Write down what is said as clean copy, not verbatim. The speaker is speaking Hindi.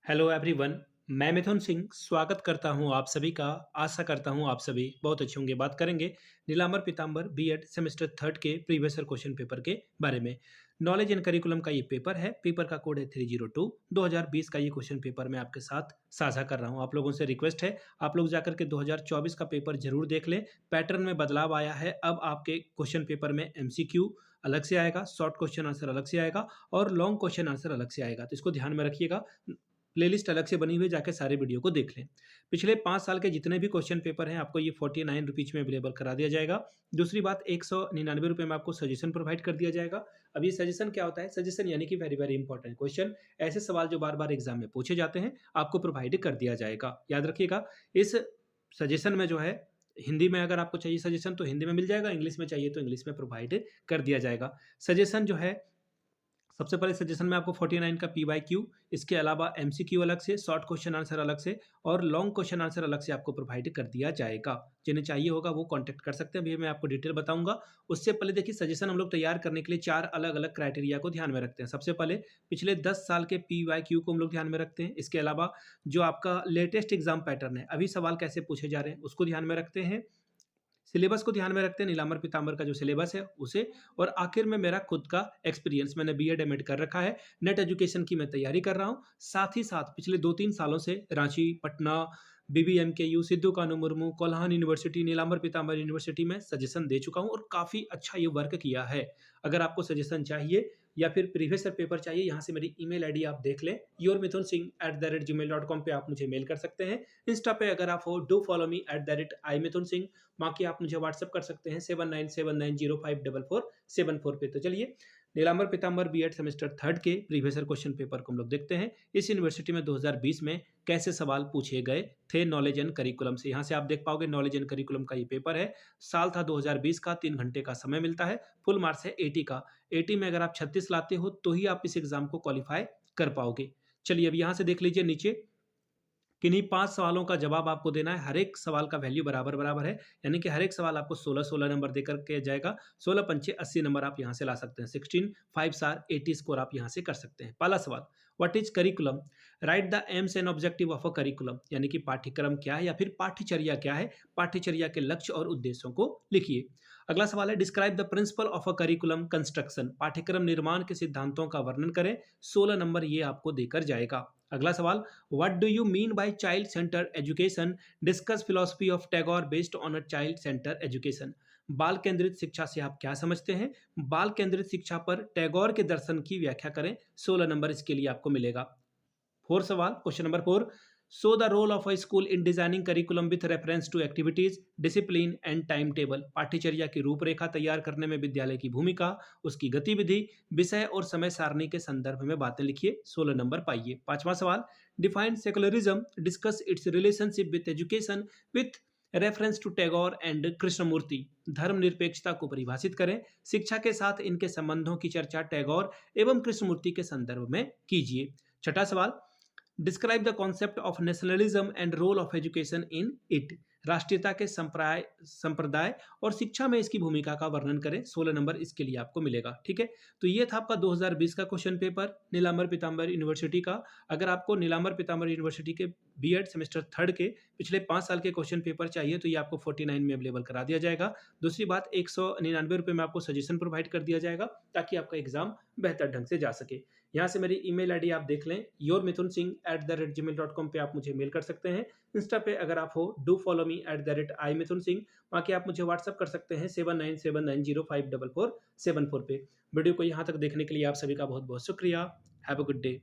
Hello everyone. मैं मिथुन सिंह स्वागत करता हूं आप सभी का। आशा करता हूं आप सभी बहुत अच्छे होंगे। बात करेंगे नीलांबर पीतांबर बीएड सेमेस्टर थर्ड के प्रीवियस ईयर क्वेश्चन पेपर के बारे में। नॉलेज एंड करिकुलम का ये पेपर है। पेपर का कोड है 302। 2020 का ये क्वेश्चन पेपर मैं आपके साथ साझा कर रहा हूं। आप लोगों से रिक्वेस्ट है, आप लोग जाकर के 2024 का पेपर जरूर देख लें। पैटर्न में बदलाव आया है। अब आपके क्वेश्चन पेपर में एमसीक्यू अलग से आएगा, शॉर्ट क्वेश्चन आंसर अलग से आएगा और लॉन्ग क्वेश्चन आंसर अलग से आएगा। तो इसको ध्यान में रखिएगा। प्लेलिस्ट अलग से बनी हुई है, जाके सारे वीडियो को देख लें। पिछले 5 साल के जितने भी क्वेश्चन पेपर हैं आपको ये 49 रुपीज़ में अवेलेबल करा दिया जाएगा। दूसरी बात, 199 रुपये में आपको सजेशन प्रोवाइड कर दिया जाएगा। अब ये सजेशन क्या होता है? सजेशन यानी कि वेरी वेरी इंपॉर्टेंट क्वेश्चन, ऐसे सवाल जो बार बार एग्जाम में पूछे जाते हैं आपको प्रोवाइड कर दिया जाएगा। याद रखिएगा, इस सजेशन में जो है हिंदी में अगर आपको चाहिए सजेशन तो हिंदी में मिल जाएगा, इंग्लिश में चाहिए तो इंग्लिश में प्रोवाइड कर दिया जाएगा। सजेशन जो है, सबसे पहले सजेशन में आपको 49 का PYQ, इसके अलावा MCQ अलग से, शॉर्ट क्वेश्चन आंसर अलग से और लॉन्ग क्वेश्चन आंसर अलग से आपको प्रोवाइड कर दिया जाएगा। जिन्हें चाहिए होगा वो कांटेक्ट कर सकते हैं। अभी मैं आपको डिटेल बताऊंगा। उससे पहले देखिए, सजेशन हम लोग तैयार करने के लिए 4 अलग अलग क्राइटेरिया को ध्यान में रखते हैं। सबसे पहले पिछले 10 साल के PYQ को हम लोग ध्यान में रखते हैं। इसके अलावा जो आपका लेटेस्ट एग्जाम पैटर्न है, अभी सवाल कैसे पूछे जा रहे हैं उसको ध्यान में रखते हैं। सिलेबस को ध्यान में रखते हैं, नीलांबर पीतांबर का जो सिलेबस है उसे। और आखिर में मेरा खुद का एक्सपीरियंस, मैंने बीएड एमएड कर रखा है, नेट एजुकेशन की मैं तैयारी कर रहा हूँ। साथ ही साथ पिछले 2-3 सालों से रांची, पटना, BBMKU, सिद्धू कानू मुर्मू, कोल्हान यूनिवर्सिटी, नीलांबर पीतांबर यूनिवर्सिटी में सजेशन दे चुका हूँ और काफ़ी अच्छा ये वर्क किया है। अगर आपको सजेशन चाहिए या फिर प्रीवियस ईयर पेपर चाहिए, यहाँ से मेरी ईमेल आईडी आप देख लें, yourmithunsingh@gmail.com पे आप मुझे मेल कर सकते हैं। इंस्टा पे अगर आप हो, डू फॉलो मी @imithunsingh। बाकी आप मुझे व्हाट्सअप कर सकते हैं 7979054474 पे। तो चलिए, नीलांबर पीतांबर बीएड सेमेस्टर थर्ड के प्रीवियस ईयर क्वेश्चन पेपर को हम लोग देखते हैं। इस यूनिवर्सिटी में 2020 में कैसे सवाल पूछे गए थे नॉलेज एंड करिकुलम से। यहाँ से आप देख पाओगे नॉलेज एंड करिकुलम का ये पेपर है। साल था 2020 का, 3 घंटे का समय मिलता है। फुल मार्क्स है 80 का। 80 में अगर आप 36 लाते हो तो ही आप इस एग्जाम को क्वालिफाई कर पाओगे। चलिए, अब यहाँ से देख लीजिए नीचे, किन्हीं 5 सवालों का जवाब आपको देना है। हर एक सवाल का वैल्यू बराबर बराबर है, यानी कि हर एक सवाल आपको 16-16 नंबर देकर के जाएगा। 16 पंचे 80 नंबर आप यहाँ से ला सकते हैं। 16 5 स्टार 80 स्कोर आप यहाँ से कर सकते हैं। पहला सवाल, what is curriculum? Right the AIIMS and objective of a curriculum, यानी कि पाठ्यक्रम क्या है या फिर पाठ्यचर्या क्या है, पाठ्यचर्या के लक्ष्य और उद्देश्यों को लिखिए। अगला सवाल है, describe the principle of a curriculum construction, पाठ्यक्रम निर्माण के सिद्धांतों का वर्णन करें। 16 नंबर ये आपको देकर जाएगा। अगला सवाल, what do you mean by child centre education? Discuss philosophy of Tagore based on a child centre education, बाल केंद्रित शिक्षा से आप क्या समझते हैं? बाल केंद्रित शिक्षा पर टैगोर के दर्शन की व्याख्या करें। 16 नंबर इसके लिए आपको मिलेगा। फोर सवाल, question number 4, so the role of a school in designing curriculum with reference to activities, discipline and timetable, पाठ्यचर्या की रूपरेखा तैयार करने में विद्यालय की भूमिका, उसकी गतिविधि, विषय और समय सारणी के संदर्भ में बातें लिखिए। 16 नंबर पाइए। पांचवा सवाल, define secularism, discuss its relationship with education with reference to Tagore and Krishnamurti, धर्मनिरपेक्षता को परिभाषित करें। शिक्षा के साथ इनके संबंधों की चर्चा टैगोर एवं कृष्णमूर्ति के संदर्भ में कीजिए। छठा सवाल, describe the concept of nationalism and role of education in it, राष्ट्रीयता के संप्रदाय और शिक्षा में इसकी भूमिका का वर्णन करें। 16 नंबर इसके लिए आपको मिलेगा। ठीक है, तो ये था आपका 2020 का क्वेश्चन पेपर नीलांबर पीतांबर यूनिवर्सिटी का। अगर आपको नीलांबर पीतांबर यूनिवर्सिटी के बीएड सेमेस्टर थर्ड के पिछले 5 साल के क्वेश्चन पेपर चाहिए तो ये आपको 49 में अवेलेबल करा दिया जाएगा। दूसरी बात, 199 रुपये में आपको सजेशन प्रोवाइड कर दिया जाएगा ताकि आपका एग्जाम बेहतर ढंग से जा सके। यहाँ से मेरी ईमेल आईडी आप देख लें, yourmithunsingh@gmail.com पे आप मुझे मेल कर सकते हैं। इंस्टा पे अगर आप हो, डू फॉलो मी @imithunsingh। बाकी आप मुझे व्हाट्सअप कर सकते हैं 7979054474 पे। वीडियो को यहाँ तक देखने के लिए आप सभी का बहुत बहुत शुक्रिया। Have a good day.